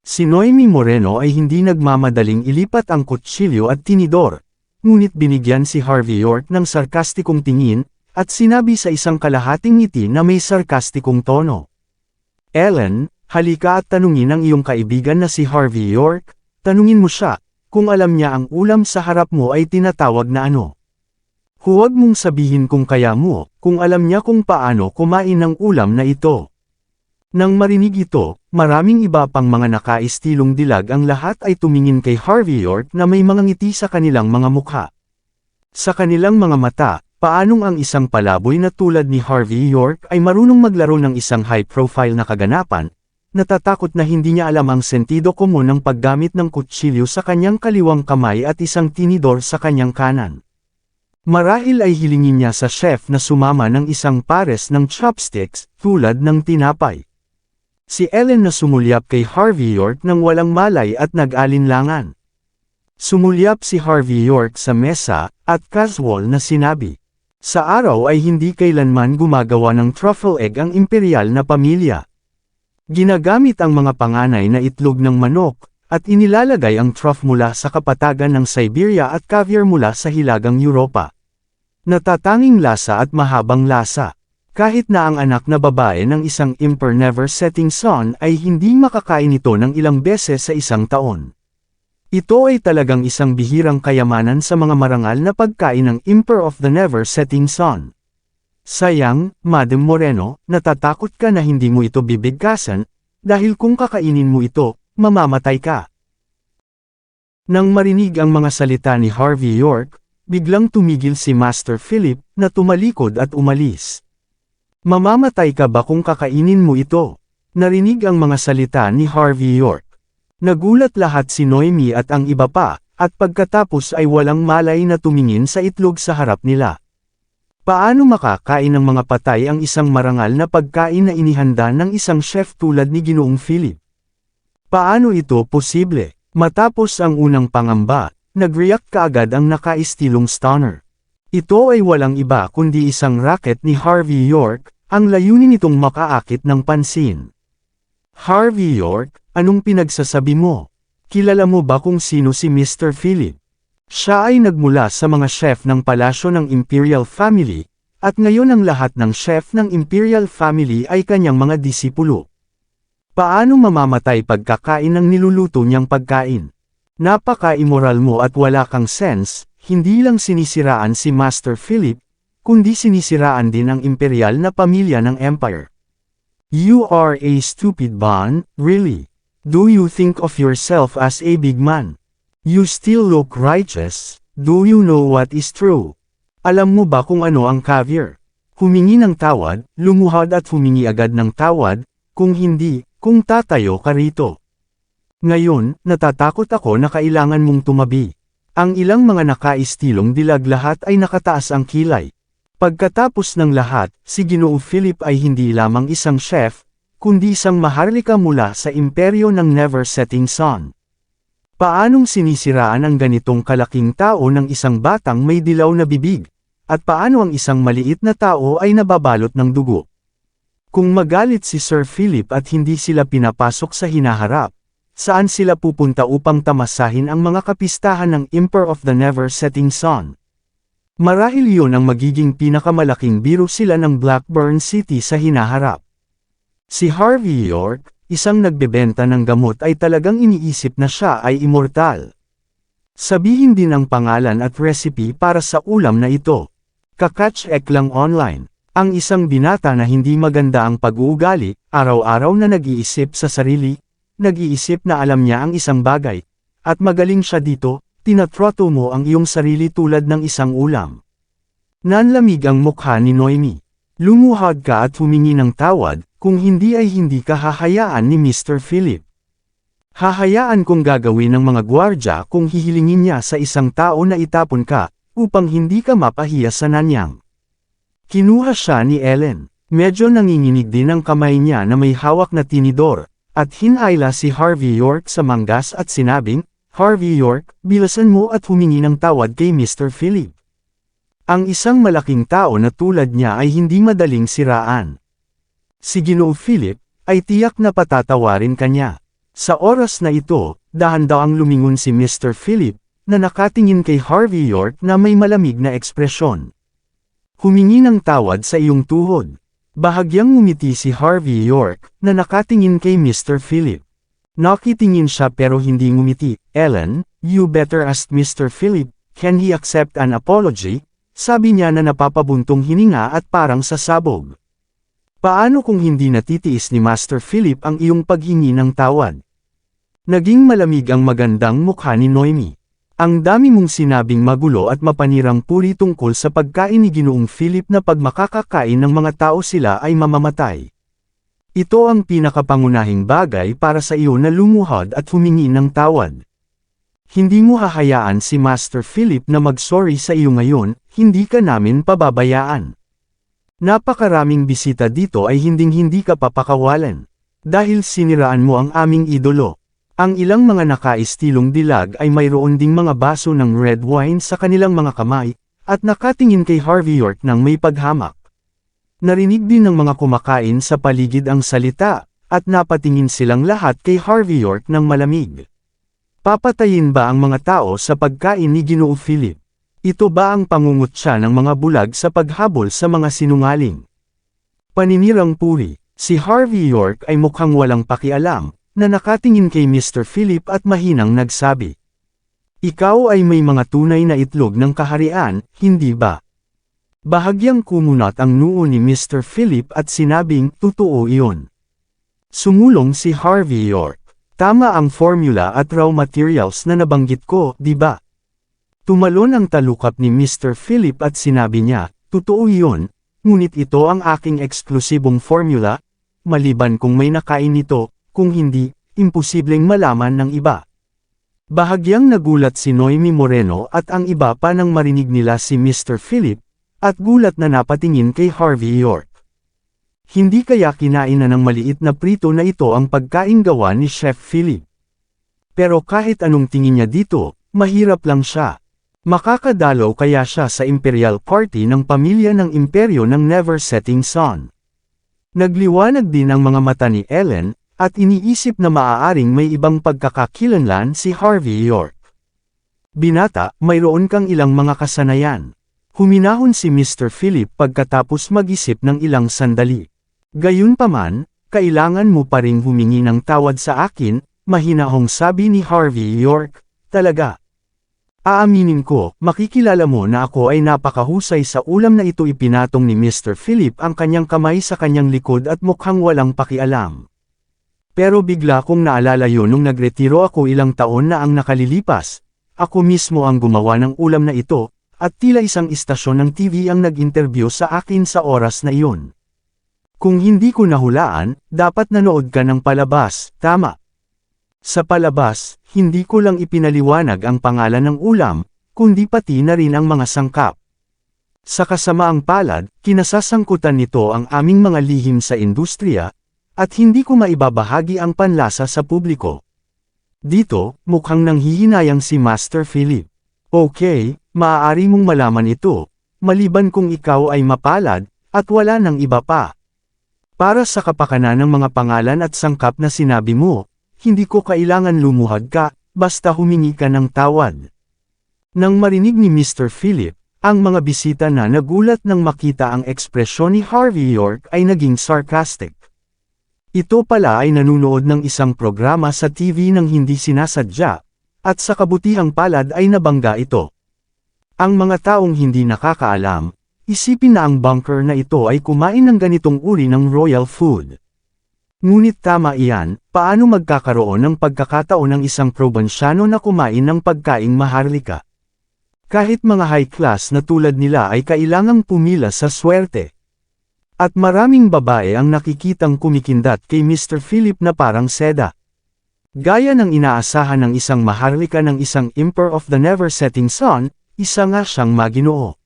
Si Noemi Moreno ay hindi nagmamadaling ilipat ang kutsilyo at tinidor, ngunit binigyan si Harvey York ng sarkastikong tingin, at sinabi sa isang kalahating ngiti na may sarkastikong tono. Ellen, halika at tanungin ang iyong kaibigan na si Harvey York, tanungin mo siya, kung alam niya ang ulam sa harap mo ay tinatawag na ano. Huwag mong sabihin kung kaya mo, kung alam niya kung paano kumain ng ulam na ito. Nang marinig ito, maraming iba pang mga nakaistilong dilag ang lahat ay tumingin kay Harvey York na may mga ngiti sa kanilang mga mukha. Sa kanilang mga mata, paanong ang isang palaboy na tulad ni Harvey York ay marunong maglaro ng isang high-profile na kaganapan, natatakot na hindi niya alam ang sentido komun ng paggamit ng kutsilyo sa kanyang kaliwang kamay at isang tinidor sa kanyang kanan. Marahil ay hilingin niya sa chef na sumama ng isang pares ng chopsticks, tulad ng tinapay. Si Ellen na sumulyap kay Harvey York nang walang malay at nag-alinlangan. Sumulyap si Harvey York sa mesa, at casual na sinabi. Sa araw ay hindi kailanman gumagawa ng truffle egg ang imperial na pamilya. Ginagamit ang mga panganay na itlog ng manok, at inilalagay ang truff mula sa kapatagan ng Siberia at caviar mula sa hilagang Europa. Natatanging lasa at mahabang lasa. Kahit na ang anak na babae ng isang Emperor never setting sun ay hindi makakain ito ng ilang beses sa isang taon. Ito ay talagang isang bihirang kayamanan sa mga marangal na pagkain ng Emperor of the never setting sun. Sayang, Madam Moreno, natatakot ka na hindi mo ito bibigkasan, dahil kung kakainin mo ito, mamamatay ka. Nang marinig ang mga salita ni Harvey York, biglang tumigil si Master Philip, na tumalikod at umalis. Mamamatay ka ba kung kakainin mo ito? Narinig ang mga salita ni Harvey York. Nagulat lahat si Noemi at ang iba pa, at pagkatapos ay walang malay na tumingin sa itlog sa harap nila. Paano makakain ng mga patay ang isang marangal na pagkain na inihanda ng isang chef tulad ni Ginoong Philip? Paano ito posible? Matapos ang unang pangamba, nag-react kaagad ang nakaistilong stunner. Ito ay walang iba kundi isang racket ni Harvey York, ang layunin nitong makaakit ng pansin. Harvey York, anong pinagsasabi mo? Kilala mo ba kung sino si Mr. Philip? Siya ay nagmula sa mga chef ng palasyo ng Imperial Family, at ngayon ang lahat ng chef ng Imperial Family ay kanyang mga disipulo. Paano mamamatay pagkakain ng niluluto niyang pagkain? Napaka-immoral mo at wala kang sense, hindi lang sinisiraan si Master Philip, kundi sinisiraan din ang imperial na pamilya ng Empire. You are a stupid man, really. Do you think of yourself as a big man? You still look righteous, do you know what is true? Alam mo ba kung ano ang caviar? Humingi ng tawad, lumuhod at humingi agad ng tawad, kung hindi, kung tatayo ka rito. Ngayon, natatakot ako na kailangan mong tumabi. Ang ilang mga nakaistilong dilag lahat ay nakataas ang kilay. Pagkatapos ng lahat, si Ginoong Philip ay hindi lamang isang chef, kundi isang maharlika mula sa imperyo ng Never Setting Sun. Paanong sinisiraan ang ganitong kalaking tao ng isang batang may dilaw na bibig? At paano ang isang maliit na tao ay nababalot ng dugo? Kung magalit si Sir Philip at hindi sila pinapasok sa hinaharap, saan sila pupunta upang tamasahin ang mga kapistahan ng Emperor of the Never Setting Sun? Marahil yun ang magiging pinakamalaking biro sila ng Blackburn City sa hinaharap. Si Harvey York, isang nagbebenta ng gamot ay talagang iniisip na siya ay immortal. Sabihin din ang pangalan at recipe para sa ulam na ito. Kakatch-ek lang online. Ang isang binata na hindi maganda ang pag-uugali, araw-araw na nag-iisip sa sarili, nag-iisip na alam niya ang isang bagay, at magaling siya dito, tinatrato mo ang iyong sarili tulad ng isang ulam. Nanlamig ang mukha ni Noemi. Lumuhod ka at humingi ng tawad, kung hindi ay hindi ka hahayaan ni Mr. Philip. Hahayaan kong gagawin ng mga gwardya kung hihilingin niya sa isang tao na itapon ka, upang hindi ka mapahiya sa nanyang. Kinuha siya ni Ellen. Medyo nanginginig din ang kamay niya na may hawak na tinidor, at hinayla si Harvey York sa manggas at sinabing, Harvey York, bilasan mo at humingi ng tawad kay Mr. Philip. Ang isang malaking tao na tulad niya ay hindi madaling siraan. Si Ginoong Philip, ay tiyak na patatawarin kanya. Sa oras na ito, dahan-daang lumingon si Mr. Philip, na nakatingin kay Harvey York na may malamig na ekspresyon. Humingi ng tawad sa iyong tuhod. Bahagyang ngumiti si Harvey York, na nakatingin kay Mr. Philip. Nakitingin siya pero hindi ngumiti. Ellen, you better ask Mr. Philip, can he accept an apology? Sabi niya na napapabuntong hininga at parang sasabog. Paano kung hindi natitiis ni Master Philip ang iyong paghingi ng tawad? Naging malamig ang magandang mukha ni Noemi. Ang dami mong sinabing magulo at mapanirang puri tungkol sa pagkain ni Ginoong Philip na pag makakakain ng mga tao sila ay mamamatay. Ito ang pinakapangunahing bagay para sa iyo na lumuhod at humingi ng tawad. Hindi mo hahayaan si Master Philip na mag-sorry sa iyo ngayon, hindi ka namin pababayaan. Napakaraming bisita dito ay hinding-hindi ka papakawalan. Dahil siniraan mo ang aming idolo. Ang ilang mga nakaistilong dilag ay mayroon ding mga baso ng red wine sa kanilang mga kamay, at nakatingin kay Harvey York ng may paghamak. Narinig din ng mga kumakain sa paligid ang salita, at napatingin silang lahat kay Harvey York ng malamig. Papatayin ba ang mga tao sa pagkain ni Ginoong Philip? Ito ba ang pangungutya ng mga bulag sa paghabol sa mga sinungaling? Paninirang puri, si Harvey York ay mukhang walang pakialam, na nakatingin kay Mr. Philip at mahinang nagsabi. Ikaw ay may mga tunay na itlog ng kaharian, hindi ba? Bahagyang kumunat ang noo ni Mr. Philip at sinabing, totoo iyon. Sumulong si Harvey York. Tama ang formula at raw materials na nabanggit ko, di ba? Tumalon ang talukap ni Mr. Philip at sinabi niya, totoo iyon, ngunit ito ang aking eksklusibong formula, maliban kung may nakain nito, kung hindi, imposibleng malaman ng iba. Bahagyang nagulat si Noemi Moreno at ang iba pa nang marinig nila si Mr. Philip, at gulat na napatingin kay Harvey York. Hindi kaya kinain na ng maliit na prito na ito ang pagkain gawa ni Chef Philip. Pero kahit anong tingin niya dito, mahirap lang siya. Makakadalaw kaya siya sa imperial party ng pamilya ng imperyo ng Never Setting Sun. Nagliwanag din ang mga mata ni Ellen, at iniisip na maaaring may ibang pagkakakilanlan si Harvey York. Binata, mayroon kang ilang mga kasanayan. Huminahon si Mr. Philip pagkatapos mag-isip ng ilang sandali. Gayunpaman, kailangan mo pa ring humingi ng tawad sa akin, mahinahong sabi ni Harvey York, talaga. Aaminin ko, makikilala mo na ako ay napakahusay sa ulam na ito. Ipinatong ni Mr. Philip ang kanyang kamay sa kanyang likod at mukhang walang pakialam. Pero bigla kong naalala yun nung nagretiro ako ilang taon na ang nakalilipas, ako mismo ang gumawa ng ulam na ito, at tila isang istasyon ng TV ang nag-interview sa akin sa oras na iyon. Kung hindi ko nahulaan, dapat nanood ka ng palabas, tama? Sa palabas, hindi ko lang ipinaliwanag ang pangalan ng ulam, kundi pati na rin ang mga sangkap. Sa kasamaang palad, kinasasangkutan nito ang aming mga lihim sa industriya, at hindi ko maibabahagi ang panlasa sa publiko. Dito, mukhang nanghihinayang si Master Philip. Okay, maaari mong malaman ito, maliban kung ikaw ay mapalad, at wala nang iba pa. Para sa kapakanan ng mga pangalan at sangkap na sinabi mo, hindi ko kailangan lumuhad ka, basta humingi ka ng tawad. Nang marinig ni Mr. Philip, ang mga bisita na nagulat nang makita ang ekspresyon ni Harvey York ay naging sarcastic. Ito pala ay nanunood ng isang programa sa TV nang hindi sinasadya, at sa kabutihang palad ay nabangga ito. Ang mga taong hindi nakakaalam, isipin na ang bunker na ito ay kumain ng ganitong uri ng royal food. Ngunit tama iyan, paano magkakaroon ng pagkakataon ng isang probinsyano na kumain ng pagkaing maharlika? Kahit mga high class na tulad nila ay kailangang pumila sa swerte. At maraming babae ang nakikitang kumikindat kay Mr. Philip na parang seda. Gaya ng inaasahan ng isang maharlika ng isang Emperor of the Never-Setting Sun, isa nga siyang maginoo.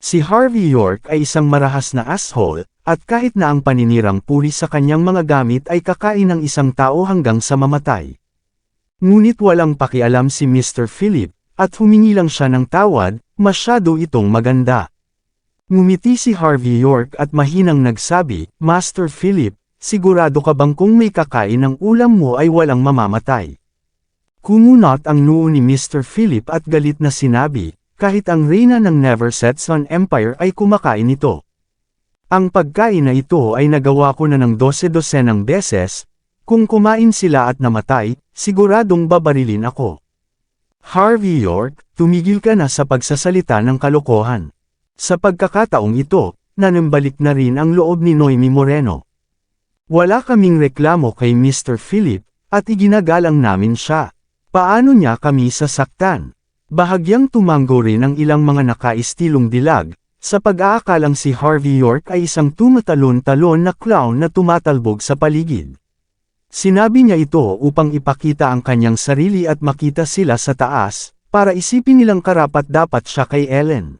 Si Harvey York ay isang marahas na asshole, at kahit na ang paninirang puri sa kanyang mga gamit ay kakain ng isang tao hanggang sa mamatay. Ngunit walang pakialam si Mr. Philip, at humingi lang siya ng tawad, masyado itong maganda. Ngumiti si Harvey York at mahinang nagsabi, Master Philip, sigurado ka bang kung may kakain ng ulam mo ay walang mamamatay? Kumunot ang noo ni Mr. Philip at galit na sinabi, kahit ang reyna ng Never-Set Sun Empire ay kumakain ito. Ang pagkain na ito ay nagawa ko na ng 12-dosenang beses, kung kumain sila at namatay, siguradong babarilin ako. Harvey York, tumigil ka na sa pagsasalita ng kalokohan. Sa pagkakataong ito, nanambalik na rin ang loob ni Noemi Moreno. Wala kaming reklamo kay Mr. Philip, at iginagalang namin siya. Paano niya kami sasaktan? Bahagyang tumanggo rin ang ilang mga nakaistilong dilag, sa pag-aakalang si Harvey York ay isang tumatalon-talon na clown na tumatalbog sa paligid. Sinabi niya ito upang ipakita ang kanyang sarili at makita sila sa taas, para isipin nilang karapat-dapat siya kay Ellen.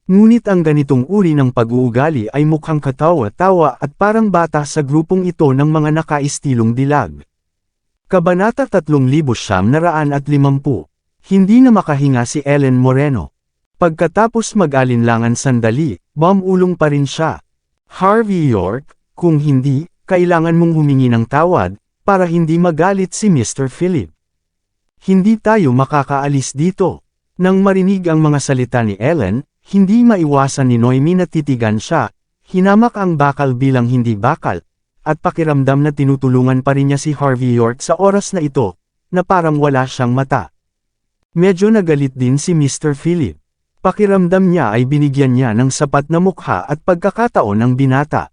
Ngunit ang ganitong uri ng pag-uugali ay mukhang katawa-tawa at parang bata sa grupong ito ng mga nakaistilong dilag. Kabanata 3950. Hindi na makahinga si Ellen Moreno. Pagkatapos mag-alinlangan sandali, bumulong pa rin siya. Harvey York, kung hindi, kailangan mong humingi ng tawad, para hindi magalit si Mr. Philip. Hindi tayo makakaalis dito. Nang marinig ang mga salita ni Ellen, hindi maiwasan ni Noemi na titigan siya, hinamak ang bakal bilang hindi bakal, at pakiramdam na tinutulungan pa rin niya si Harvey York sa oras na ito, na parang wala siyang mata. Medyo nagalit din si Mr. Philip. Pakiramdam niya ay binigyan niya ng sapat na mukha at pagkakataon ng binata.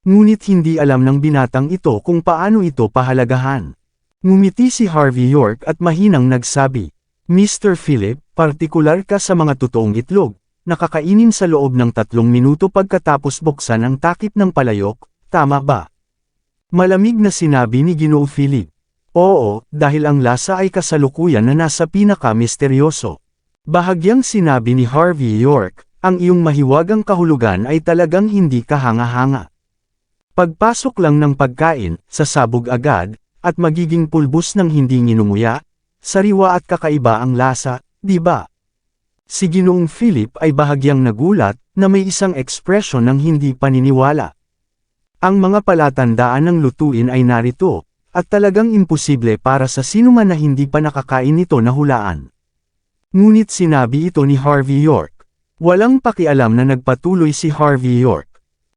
Ngunit hindi alam ng binatang ito kung paano ito pahalagahan. Ngumiti si Harvey York at mahinang nagsabi, Mr. Philip, partikular ka sa mga totoong itlog, nakakainin sa loob ng 3 minuto pagkatapos buksan ang takip ng palayok, tama ba? Malamig na sinabi ni Ginoong Philip. Oo, dahil ang lasa ay kasalukuyan na nasa pinaka-misteryoso. Bahagyang sinabi ni Harvey York, ang iyong mahiwagang kahulugan ay talagang hindi kahanga-hanga. Pagpasok lang ng pagkain, sasabog agad, at magiging pulbos ng hindi nginunguya, sariwa at kakaiba ang lasa, di ba? Si Ginoong Philip ay bahagyang nagulat, na may isang ekspresyon ng hindi paniniwala. Ang mga palatandaan ng lutuin ay narito, at talagang imposible para sa sinuman na hindi pa nakakain nito na hulaan. Ngunit sinabi ito ni Harvey York. Walang pakialam na nagpatuloy si Harvey York.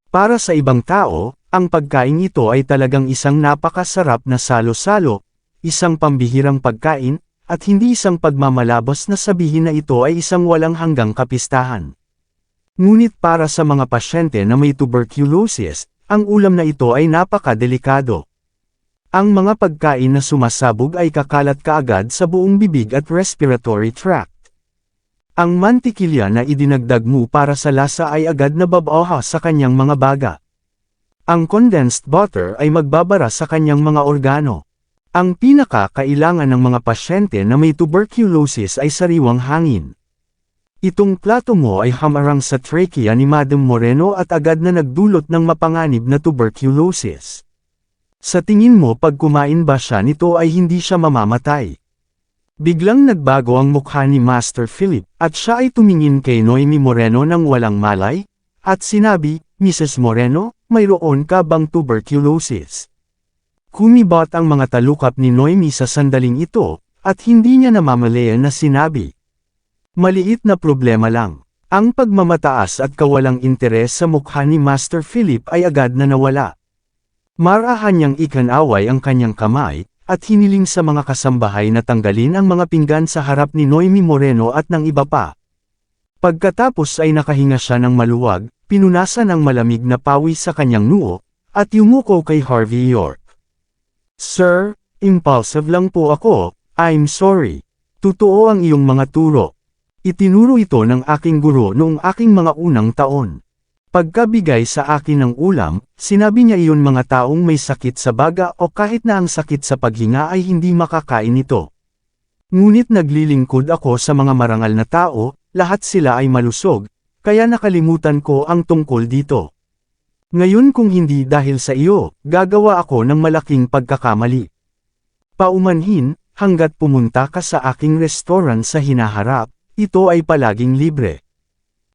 Para sa ibang tao, ang pagkain ito ay talagang isang napakasarap na salo-salo, isang pambihirang pagkain, at hindi isang pagmamalabos na sabihin na ito ay isang walang hanggang kapistahan. Ngunit para sa mga pasyente na may tuberculosis, ang ulam na ito ay napakadelikado. Ang mga pagkain na sumasabog ay kakalat kaagad sa buong bibig at respiratory tract. Ang mantikilya na idinagdag mo para sa lasa ay agad na babaha sa kanyang mga baga. Ang condensed butter ay magbabara sa kanyang mga organo. Ang pinakakailangan ng mga pasyente na may tuberculosis ay sariwang hangin. Itong plato mo ay hamarang sa trachea ni Madam Moreno at agad na nagdulot ng mapanganib na tuberculosis. Sa tingin mo pag kumain ba siya nito ay hindi siya mamamatay? Biglang nagbago ang mukha ni Master Philip, at siya ay tumingin kay Noemi Moreno ng walang malay, at sinabi, Mrs. Moreno, mayroon ka bang tuberculosis? Kumibot ang mga talukap ni Noemi sa sandaling ito, at hindi niya namamalayan na sinabi. Maliit na problema lang. Ang pagmamataas at kawalang interes sa mukha ni Master Philip ay agad na nawala. Marahan niyang ikanaway ang kanyang kamay, at hiniling sa mga kasambahay na tanggalin ang mga pinggan sa harap ni Noemi Moreno at ng iba pa. Pagkatapos ay nakahinga siya ng maluwag, pinunasan ang malamig na pawis sa kanyang noo, at yumuko kay Harvey York. Sir, impulsive lang po ako, I'm sorry. Totoo ang iyong mga turo. Itinuro ito ng aking guro noong aking mga unang taon. Pagkabigay sa akin ng ulam, sinabi niya iyon mga taong may sakit sa baga o kahit na ang sakit sa paghinga ay hindi makakain ito. Ngunit naglilingkod ako sa mga marangal na tao, lahat sila ay malusog, kaya nakalimutan ko ang tungkol dito. Ngayon kung hindi dahil sa iyo, gagawa ako ng malaking pagkakamali. Paumanhin, hanggat pumunta ka sa aking restaurant sa hinaharap, ito ay palaging libre.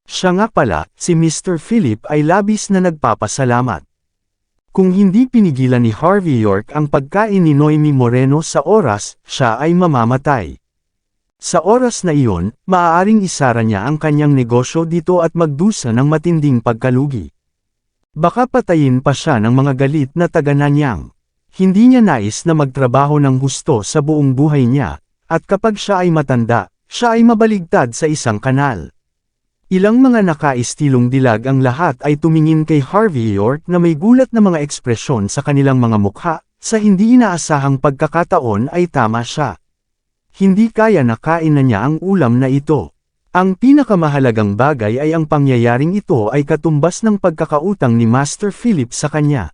Siya nga pala, si Mr. Philip ay labis na nagpapasalamat. Kung hindi pinigilan ni Harvey York ang pagkain ni Noemi Moreno sa oras, siya ay mamamatay. Sa oras na iyon, maaaring isara niya ang kanyang negosyo dito at magdusa ng matinding pagkalugi. Baka patayin pa siya ng mga galit na taga-Nanyang. Hindi niya nais na magtrabaho ng husto sa buong buhay niya, at kapag siya ay matanda, siya ay mabaligtad sa isang kanal. Ilang mga nakaistilong dilag ang lahat ay tumingin kay Harvey York na may gulat na mga ekspresyon sa kanilang mga mukha, sa hindi inaasahang pagkakataon ay tama siya. Hindi kaya na kain na niya ang ulam na ito. Ang pinakamahalagang bagay ay ang pangyayaring ito ay katumbas ng pagkakautang ni Master Philip sa kanya.